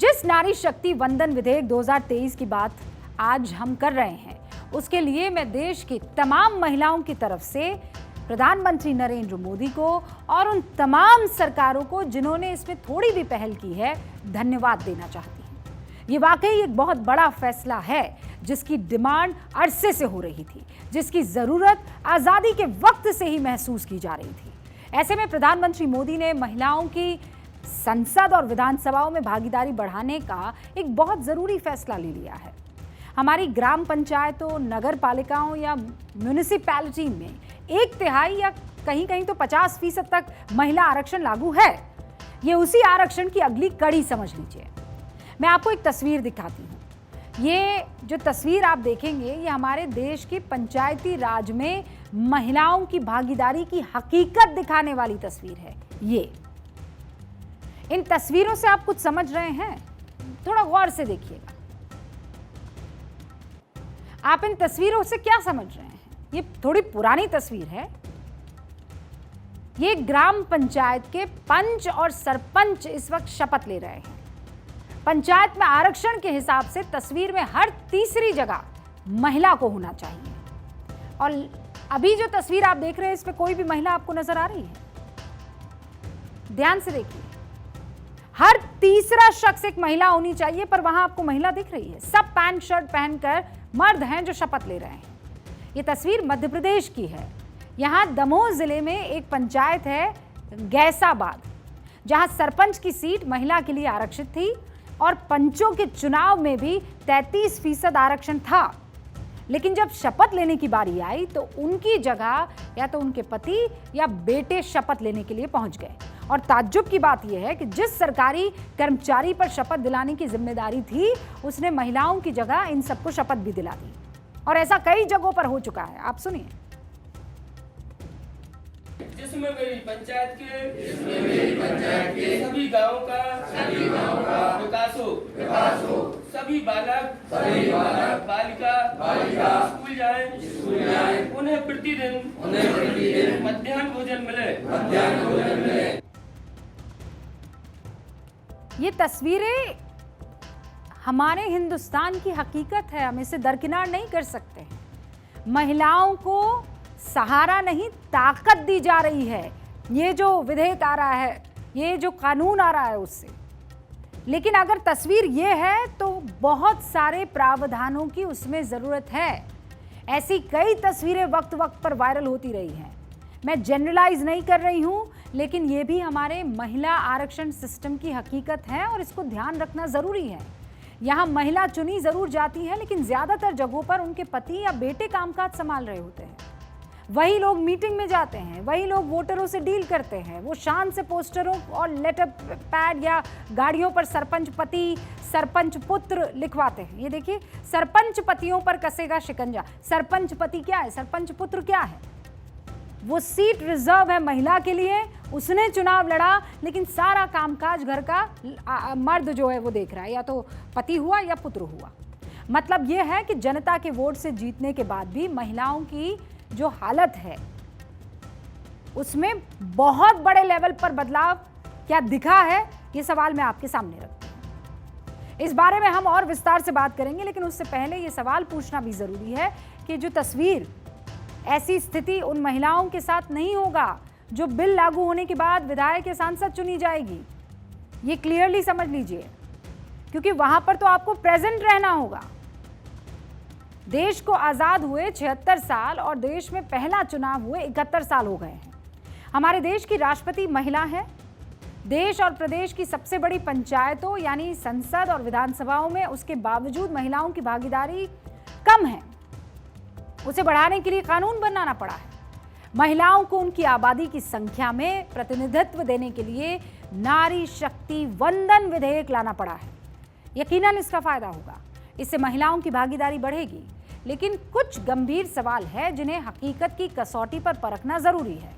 जिस नारी शक्ति वंदन विधेयक 2023 की बात आज हम कर रहे हैं, उसके लिए मैं देश की तमाम महिलाओं की तरफ से प्रधानमंत्री नरेंद्र मोदी को और उन तमाम सरकारों को जिन्होंने इसमें थोड़ी भी पहल की है, धन्यवाद देना चाहती हूं। ये वाकई एक बहुत बड़ा फैसला है जिसकी डिमांड अरसे से हो रही थी, जिसकी जरूरत आजादी के वक्त से ही महसूस की जा रही थी। ऐसे में प्रधानमंत्री मोदी ने महिलाओं की संसद और विधानसभाओं में भागीदारी बढ़ाने का एक बहुत जरूरी फैसला ले लिया है। हमारी ग्राम पंचायतों, नगर पालिकाओं या म्यूनिसिपैलिटी में 1/3 या कहीं कहीं तो 50% तक महिला आरक्षण लागू है। ये उसी आरक्षण की अगली कड़ी समझ लीजिए। मैं आपको एक तस्वीर दिखाती हूँ। ये जो तस्वीर आप देखेंगे, ये हमारे देश की पंचायती राज में महिलाओं की भागीदारी की हकीकत दिखाने वाली तस्वीर है। ये इन तस्वीरों से आप कुछ समझ रहे हैं? थोड़ा गौर से देखिएगा। आप इन तस्वीरों से क्या समझ रहे हैं? ये थोड़ी पुरानी तस्वीर है। ये ग्राम पंचायत के पंच और सरपंच इस वक्त शपथ ले रहे हैं। पंचायत में आरक्षण के हिसाब से तस्वीर में हर तीसरी जगह महिला को होना चाहिए। और अभी जो तस्वीर आप देख रहे हैं, इसमें कोई भी महिला आपको नजर आ रही है? ध्यान से देखिए, हर तीसरा शख्स एक महिला होनी चाहिए, पर वहां आपको महिला दिख रही है। सब पैंट शर्ट पहनकर मर्द हैं जो शपथ ले रहे हैं। ये तस्वीर मध्य प्रदेश की है। यहां दमोह जिले में एक पंचायत है गैसाबाद, जहां सरपंच की सीट महिला के लिए आरक्षित थी और पंचों के चुनाव में भी 33% आरक्षण था। लेकिन जब शपथ लेने की बारी आई तो उनकी जगह या तो उनके पति या बेटे शपथ लेने के लिए पहुंच गए। और ताज्जुब की बात यह है कि जिस सरकारी कर्मचारी पर शपथ दिलाने की जिम्मेदारी थी, उसने महिलाओं की जगह इन सबको शपथ भी दिला दी। और ऐसा कई जगहों पर हो चुका है। आप सुनिए। जिसमें मेरी पंचायत के सभी गांवों का विकास हो, सभी बालक बालिका स्कूल जाएं, उन्हें प्रतिदिन मध्याह्न भोजन मिले। ये तस्वीरें हमारे हिंदुस्तान की हकीकत है, हम इसे दरकिनार नहीं कर सकते। महिलाओं को सहारा नहीं, ताकत दी जा रही है। ये जो विधेयक आ रहा है, ये जो कानून आ रहा है उससे। लेकिन अगर तस्वीर ये है तो बहुत सारे प्रावधानों की उसमें ज़रूरत है। ऐसी कई तस्वीरें वक्त वक्त पर वायरल होती रही हैं। मैं जनरलाइज नहीं कर रही हूँ, लेकिन ये भी हमारे महिला आरक्षण सिस्टम की हकीकत है और इसको ध्यान रखना ज़रूरी है। यहाँ महिला चुनी ज़रूर जाती है, लेकिन ज़्यादातर जगहों पर उनके पति या बेटे कामकाज संभाल रहे होते हैं। वही लोग मीटिंग में जाते हैं, वही लोग वोटरों से डील करते हैं। वो शान से पोस्टरों और लेटर पैड या गाड़ियों पर सरपंच पति, सरपंच पुत्र लिखवाते हैं। ये देखिए, सरपंच पतियों पर कसेगा शिकंजा। सरपंच पति क्या है? सरपंच पुत्र क्या है? वो सीट रिजर्व है महिला के लिए। उसने चुनाव लड़ा, लेकिन सारा कामकाज घर का मर्द जो है वो देख रहा है, या तो पति हुआ या पुत्र हुआ। मतलब ये है कि जनता के वोट से जीतने के बाद भी महिलाओं की जो हालत है उसमें बहुत बड़े लेवल पर बदलाव क्या दिखा है, ये सवाल मैं आपके सामने रखती हूं। इस बारे में हम और विस्तार से बात करेंगे, लेकिन उससे पहले ये सवाल पूछना भी जरूरी है कि जो तस्वीर, ऐसी स्थिति उन महिलाओं के साथ नहीं होगा जो बिल लागू होने के बाद विधायक या सांसद चुनी जाएगी। ये क्लियरली समझ लीजिए, क्योंकि वहां पर तो आपको प्रेजेंट रहना होगा। देश को आज़ाद हुए 76 साल और देश में पहला चुनाव हुए 71 साल हो गए हैं। हमारे देश की राष्ट्रपति महिला है। देश और प्रदेश की सबसे बड़ी पंचायतों यानी संसद और विधानसभाओं में उसके बावजूद महिलाओं की भागीदारी कम है। उसे बढ़ाने के लिए कानून बनाना पड़ा है। महिलाओं को उनकी आबादी की संख्या में प्रतिनिधित्व देने के लिए नारी शक्ति वंदन विधेयक लाना पड़ा है। यकीनन इसका फायदा होगा, इससे महिलाओं की भागीदारी बढ़ेगी। लेकिन कुछ गंभीर सवाल है जिन्हें हकीकत की कसौटी पर परखना जरूरी है।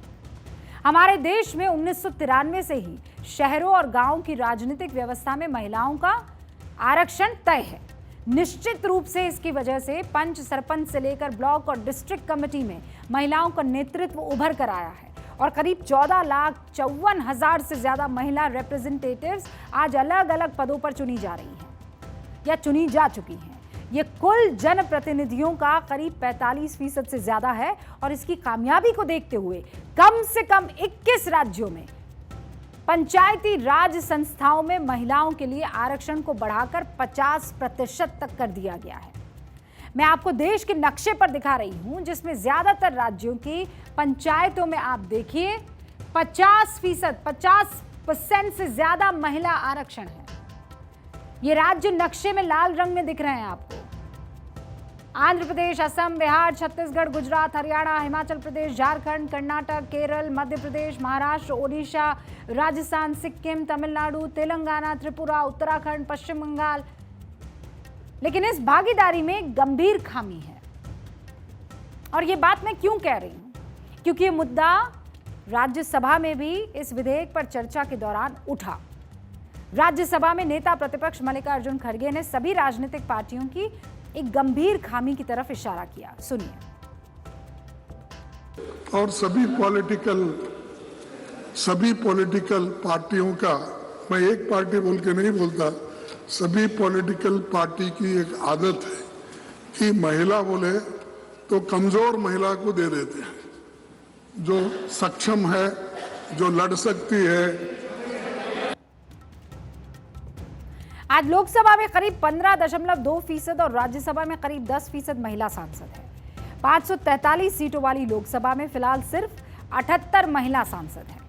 हमारे देश में 1993 से ही शहरों और गांवों की राजनीतिक व्यवस्था में महिलाओं का आरक्षण तय है। निश्चित रूप से इसकी वजह से पंच, सरपंच से लेकर ब्लॉक और डिस्ट्रिक्ट कमेटी में महिलाओं का नेतृत्व उभर कर आया है और करीब 14,54,000 से ज्यादा महिला रिप्रेजेंटेटिव्स आज अलग अलग पदों पर चुनी जा रही हैं या चुनी जा चुकी हैं। ये कुल जनप्रतिनिधियों का करीब 45% से ज्यादा है और इसकी कामयाबी को देखते हुए कम से कम 21 राज्यों में पंचायती राज संस्थाओं में महिलाओं के लिए आरक्षण को बढ़ाकर 50% तक कर दिया गया है। मैं आपको देश के नक्शे पर दिखा रही हूं जिसमें ज्यादातर राज्यों की पंचायतों में आप देखिए 50% से ज्यादा महिला आरक्षण है। ये राज्य नक्शे में लाल रंग में दिख रहे हैं आपको। आंध्र प्रदेश, असम, बिहार, छत्तीसगढ़, गुजरात, हरियाणा, हिमाचल प्रदेश, झारखंड, कर्नाटक, केरल, मध्य प्रदेश, महाराष्ट्र, ओडिशा, राजस्थान, सिक्किम, तमिलनाडु, तेलंगाना, त्रिपुरा, उत्तराखंड, पश्चिम बंगाल। लेकिन इस भागीदारी में गंभीर खामी है। और ये बात मैं क्यों कह रही हूं? क्योंकि ये मुद्दा राज्यसभा में भी इस विधेयक पर चर्चा के दौरान उठा। राज्यसभा में नेता प्रतिपक्ष मल्लिकार्जुन खड़गे ने सभी राजनीतिक पार्टियों की एक गंभीर खामी की तरफ इशारा किया। सुनिए। और सभी पॉलिटिकल पार्टियों का, मैं एक पार्टी बोल के नहीं बोलता, सभी पॉलिटिकल पार्टी की एक आदत है कि महिला बोले तो कमजोर महिला को दे देते हैं, जो सक्षम है, जो लड़ सकती है। आज लोकसभा में करीब 15.2% और राज्यसभा में करीब 10% महिला सांसद है। 543 सीटों वाली लोकसभा में फिलहाल सिर्फ 78 महिला सांसद हैं,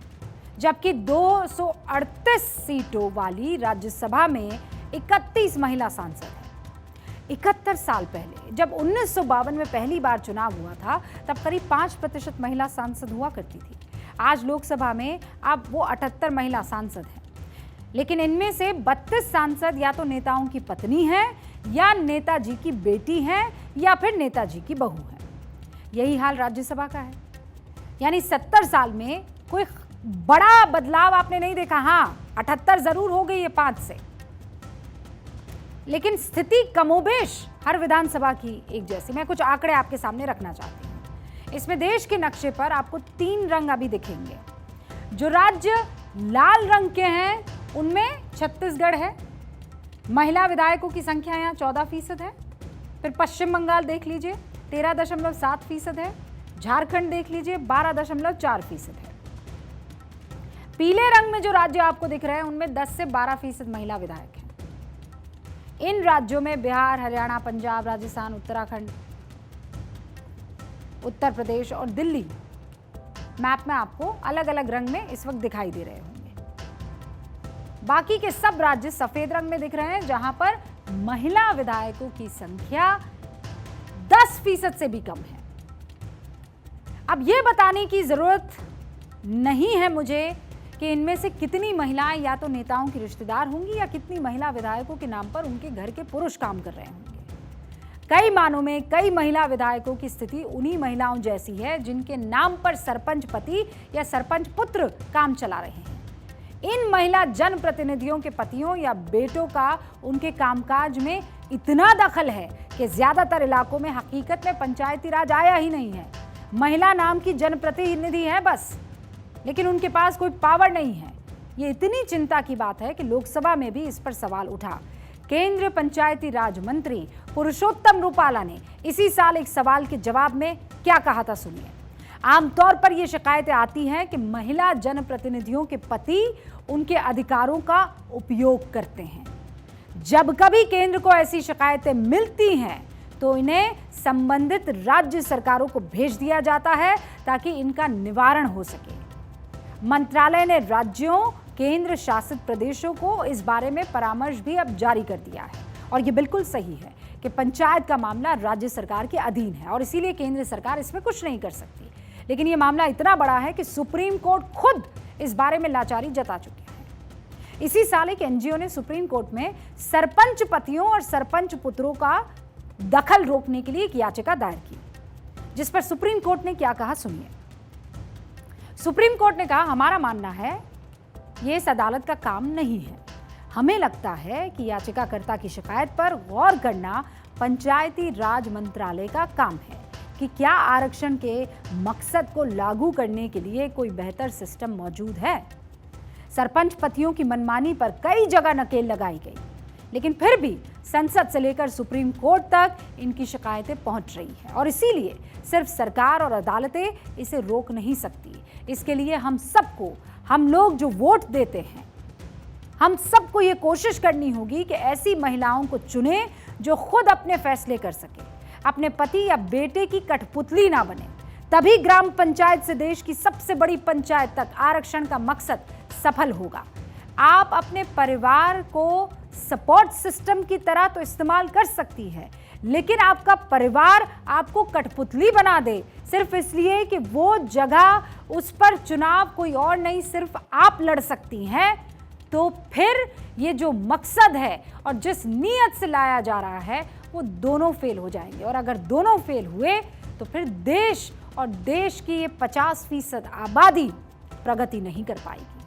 जबकि 238 सीटों वाली राज्यसभा में 31 महिला सांसद हैं। 71 साल पहले जब 1952 में पहली बार चुनाव हुआ था तब करीब 5% महिला सांसद हुआ करती थी। आज लोकसभा में अब वो 78 महिला सांसद हैं, लेकिन इनमें से 32 सांसद या तो नेताओं की पत्नी हैं, या नेताजी की बेटी हैं, या फिर नेताजी की बहू हैं। यही हाल राज्यसभा का है। यानी 70 साल में कोई बड़ा बदलाव आपने नहीं देखा। हाँ, 78 जरूर हो गई है 5 से, लेकिन स्थिति कमोबेश हर विधानसभा की एक जैसी। मैं कुछ आंकड़े आपके सामने रखना चाहती हूँ। इसमें देश के नक्शे पर आपको 3 रंग अभी दिखेंगे। जो राज्य लाल रंग के हैं उनमें छत्तीसगढ़ है, महिला विधायकों की संख्या यहाँ 14% है। फिर पश्चिम बंगाल देख लीजिए 13.7% है। झारखंड देख लीजिए 12.4% है। पीले रंग में जो राज्य आपको दिख रहे हैं उनमें 10 से 12% महिला विधायक हैं। इन राज्यों में बिहार, हरियाणा, पंजाब, राजस्थान, उत्तराखंड, उत्तर प्रदेश और दिल्ली मैप में आपको अलग अलग रंग में इस वक्त दिखाई दे रहे होंगे। बाकी के सब राज्य सफेद रंग में दिख रहे हैं, जहां पर महिला विधायकों की संख्या 10% से भी कम है। अब यह बताने की जरूरत नहीं है मुझे कि इनमें से कितनी महिलाएं या तो नेताओं की रिश्तेदार होंगी या कितनी महिला विधायकों के नाम पर उनके घर के पुरुष काम कर रहे होंगे। कई मानों में कई महिला विधायकों की स्थिति उन्हीं महिलाओं जैसी है जिनके नाम पर सरपंच पति या सरपंच पुत्र काम चला रहे हैं। इन महिला जनप्रतिनिधियों के पतियों या बेटों का उनके कामकाज में इतना दखल है कि ज्यादातर इलाकों में हकीकत में पंचायती राज आया ही नहीं है। महिला नाम की जनप्रतिनिधि है बस, लेकिन उनके पास कोई पावर नहीं है। ये इतनी चिंता की बात है कि लोकसभा में भी इस पर सवाल उठा। केंद्रीय पंचायती राज मंत्री पुरुषोत्तम रूपाला ने इसी साल एक सवाल के जवाब में क्या कहा था, सुनिए। आमतौर पर यह शिकायतें आती हैं कि महिला जनप्रतिनिधियों के पति उनके अधिकारों का उपयोग करते हैं। जब कभी केंद्र को ऐसी शिकायतें मिलती हैं तो इन्हें संबंधित राज्य सरकारों को भेज दिया जाता है ताकि इनका निवारण हो सके। मंत्रालय ने राज्यों, केंद्र शासित प्रदेशों को इस बारे में परामर्श भी अब जारी कर दिया है। और ये बिल्कुल सही है कि पंचायत का मामला राज्य सरकार के अधीन है और इसीलिए केंद्र सरकार इसमें कुछ नहीं कर सकती। लेकिन ये मामला इतना बड़ा है कि सुप्रीम कोर्ट खुद इस बारे में लाचारी जता चुकी है। इसी साल एक एनजीओ ने सुप्रीम कोर्ट में सरपंच पतियों और सरपंच पुत्रों का दखल रोकने के लिए एक याचिका दायर की, जिस पर सुप्रीम कोर्ट ने क्या कहा, सुनिए। सुप्रीम कोर्ट ने कहा, हमारा मानना है ये इस अदालत का काम नहीं है। हमें लगता है कि याचिकाकर्ता की शिकायत पर गौर करना पंचायती राज मंत्रालय का काम है। कि क्या आरक्षण के मकसद को लागू करने के लिए कोई बेहतर सिस्टम मौजूद है। सरपंच पतियों की मनमानी पर कई जगह नकेल लगाई गई, लेकिन फिर भी संसद से लेकर सुप्रीम कोर्ट तक इनकी शिकायतें पहुंच रही हैं और इसीलिए सिर्फ सरकार और अदालतें इसे रोक नहीं सकती। इसके लिए हम लोग जो वोट देते हैं, हम सबको ये कोशिश करनी होगी कि ऐसी महिलाओं को चुने जो खुद अपने फैसले कर सके, अपने पति या बेटे की कठपुतली ना बने। तभी ग्राम पंचायत से देश की सबसे बड़ी पंचायत तक आरक्षण का मकसद सफल होगा। आप अपने परिवार को सपोर्ट सिस्टम की तरह तो इस्तेमाल कर सकती है, लेकिन आपका परिवार आपको कठपुतली बना दे सिर्फ इसलिए कि वो जगह, उस पर चुनाव कोई और नहीं सिर्फ आप लड़ सकती हैं, तो फिर ये जो मकसद है और जिस नीयत से लाया जा रहा है वो दोनों फेल हो जाएंगे। और अगर दोनों फेल हुए तो फिर देश और देश की ये 50% आबादी प्रगति नहीं कर पाएगी।